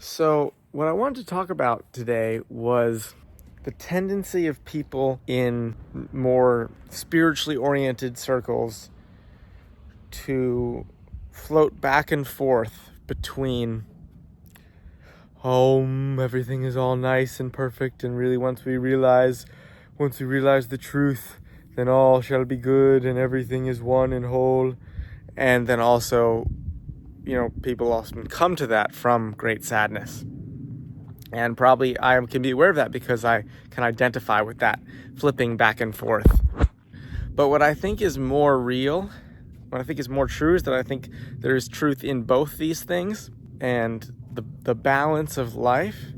So, what I wanted to talk about today was the tendency of people in more spiritually oriented circles to float back and forth between, everything is all nice and perfect, and really once we realize the truth, then all shall be good and everything is one and whole. And then also, people often come to that from great sadness. And probably I can be aware of that because I can identify with that flipping back and forth. But what I think is more real, what I think is more true, is that I think there is truth in both these things. And the balance of life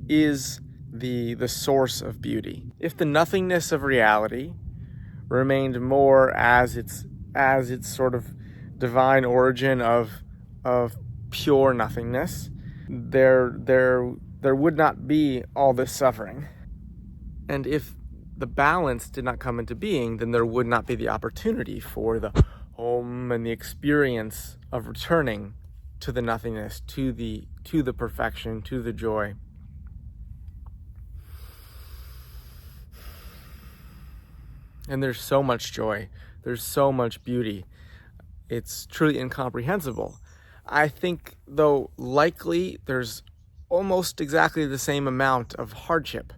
is the source of beauty. If the nothingness of reality remained more as its sort of divine origin of pure nothingness, there would not be all this suffering. And if the balance did not come into being, then there would not be the opportunity for the home and the experience of returning to the nothingness, to the perfection, to the joy. And there's so much joy. There's so much beauty. It's truly incomprehensible. I think, though, likely there's almost exactly the same amount of hardship.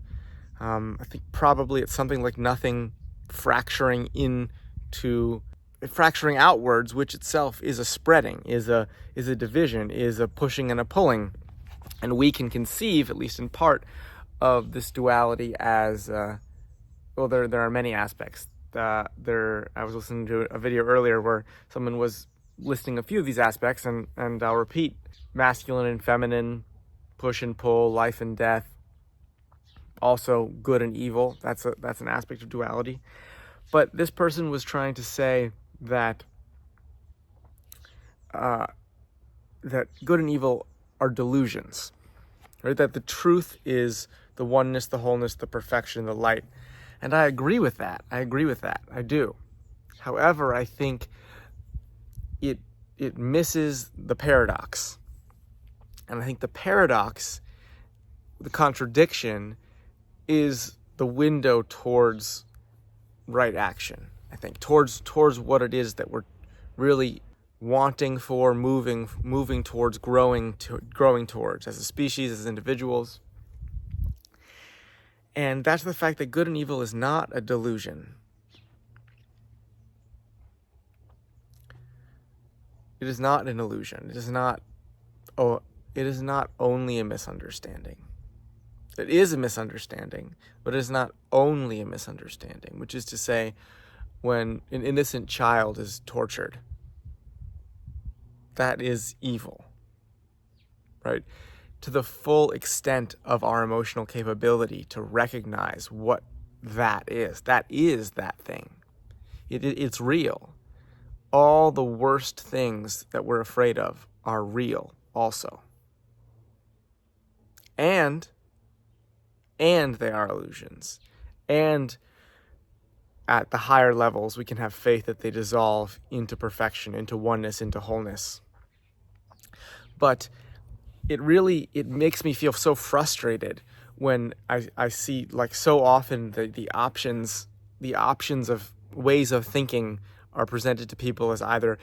I think probably it's something like nothing fracturing outwards, which itself is a spreading, is a division, is a pushing and a pulling. And we can conceive, at least in part, of this duality as, there are many aspects. I was listening to a video earlier where someone was listing a few of these aspects, and I'll repeat: masculine and feminine, push and pull, life and death, also good and evil. That's an aspect of duality. But this person was trying to say that that good and evil are delusions, right? That the truth is the oneness, the wholeness, the perfection, the light. And I agree with that. I do. However, I think it misses the paradox. And I think the paradox, the contradiction, is the window towards right action. I think towards what it is that we're really wanting for, moving towards, growing towards as a species, as individuals. And that's the fact that good and evil is not a delusion. It is not an illusion. It is not only a misunderstanding. It is a misunderstanding, but it is not only a misunderstanding, which is to say, when an innocent child is tortured, that is evil, right? To the full extent of our emotional capability to recognize what that is that thing. It's real. All the worst things that we're afraid of are real also. And they are illusions. And at the higher levels, we can have faith that they dissolve into perfection, into oneness, into wholeness. But it makes me feel so frustrated when I see, like, so often the options of ways of thinking are presented to people as either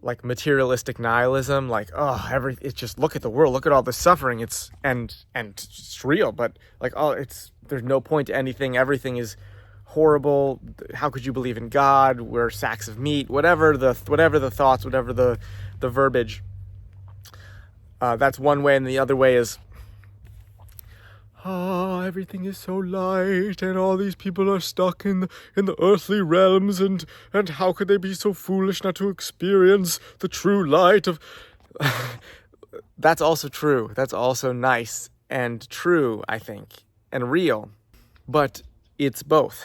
like materialistic nihilism, like, it's just, look at the world, look at all the suffering, it's real, but like, there's no point to anything, everything is horrible, how could you believe in God, we're sacks of meat, whatever the thoughts, whatever the verbiage. That's one way, and the other way is, everything is so light, and all these people are stuck in the earthly realms, and how could they be so foolish not to experience the true light of... That's also true. That's also nice and true, I think, and real. But it's both.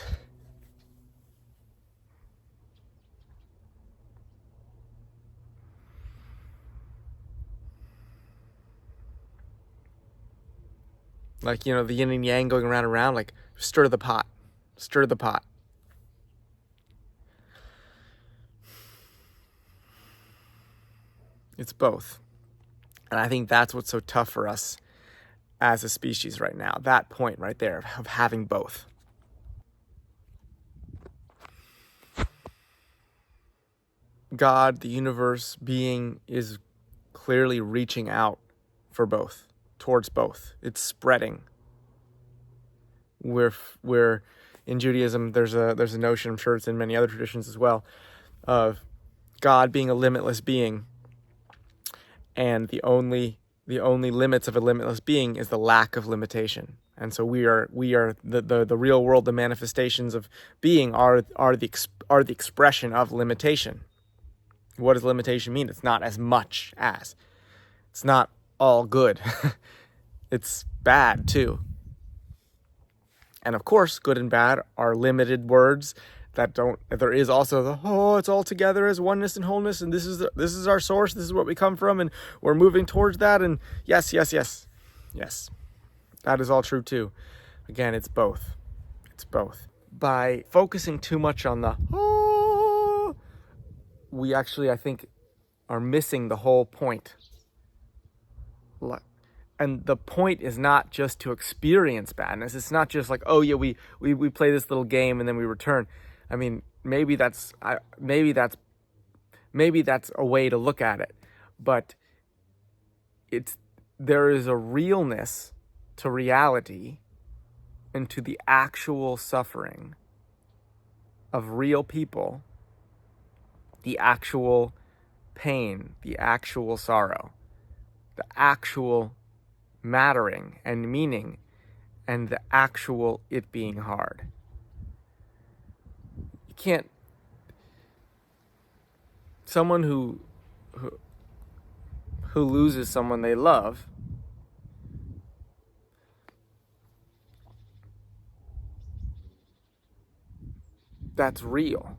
Like, the yin and yang going round and round, like, stir the pot. It's both. And I think that's what's so tough for us as a species right now. That point right there of having both. God, the universe, being is clearly reaching out for both, towards both. It's spreading. We're in Judaism, there's a notion, I'm sure it's in many other traditions as well, of God being a limitless being, and the only limits of a limitless being is the lack of limitation. And so we are the real world, the manifestations of being are the expression of limitation. What does limitation mean? It's not as much as. It's not all good. It's bad too. And of course, good and bad are limited words that don't. There is also the it's all together as oneness and wholeness, and this is our source. This is where we come from, and we're moving towards that. And yes, that is all true too. Again, it's both. It's both. By focusing too much on the we actually, I think, are missing the whole point. And the point is not just to experience badness. It's not just like, oh yeah, we play this little game and then we return. I mean, maybe that's a way to look at it, but there is a realness to reality and to the actual suffering of real people, the actual pain, the actual sorrow, the actual mattering and meaning, and the actual it being hard. You can't. Someone who loses someone they love, that's real.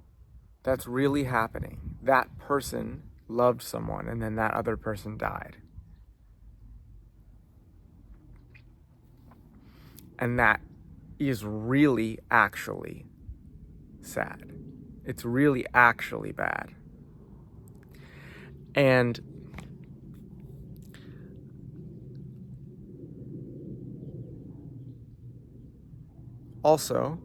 That's really happening. That person loved someone and then that other person died. And that is really actually sad. It's really actually bad. And also,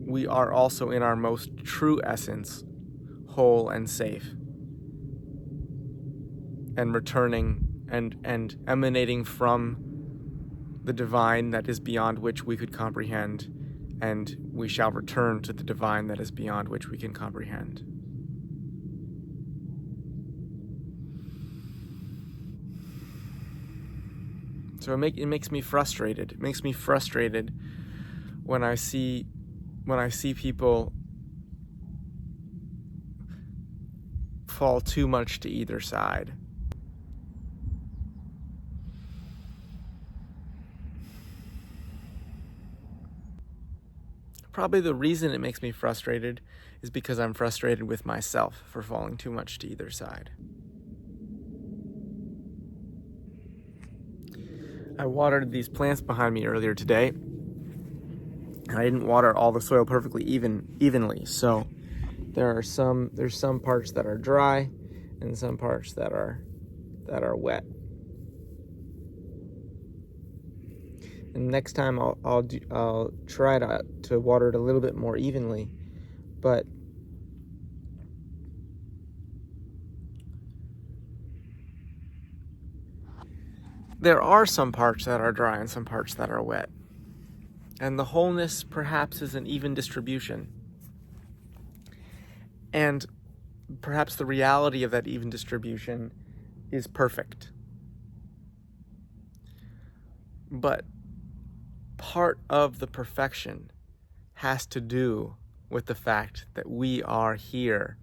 we are also in our most true essence, whole and safe, and returning and emanating from the divine that is beyond which we could comprehend, and we shall return to the divine that is beyond which we can comprehend. So it makes me frustrated. It makes me frustrated when I see people fall too much to either side. Probably the reason it makes me frustrated is because I'm frustrated with myself for falling too much to either side. I watered these plants behind me earlier today, and I didn't water all the soil perfectly evenly. So there's some parts that are dry and some parts that are wet. And next time I'll try to water it a little bit more evenly, but there are some parts that are dry and some parts that are wet. And the wholeness perhaps is an even distribution. And perhaps the reality of that even distribution is perfect. But part of the perfection has to do with the fact that we are here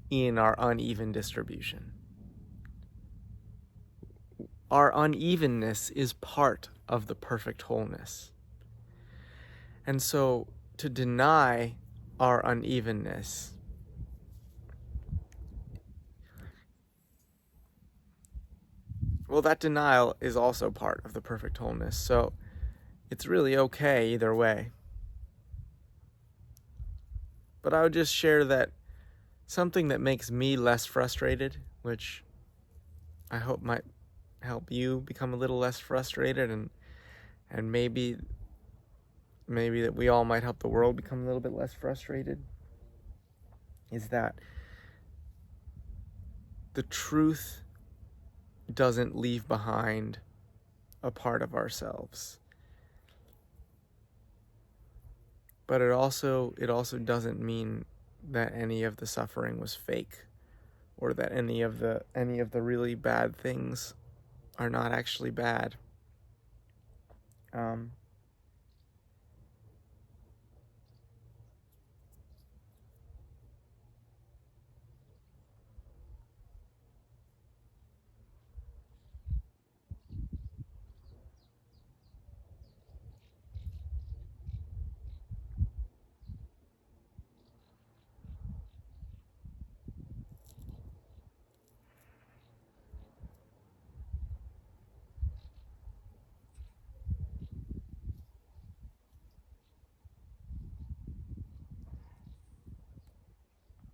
in our uneven distribution. Our unevenness is part of the perfect wholeness. And so to deny our unevenness that denial is also part of the perfect wholeness. So it's really okay either way. But I would just share that something that makes me less frustrated, which I hope might help you become a little less frustrated, and maybe that we all might help the world become a little bit less frustrated, is that the truth doesn't leave behind a part of ourselves. But it also doesn't mean that any of the suffering was fake, or that any of the really bad things are not actually bad.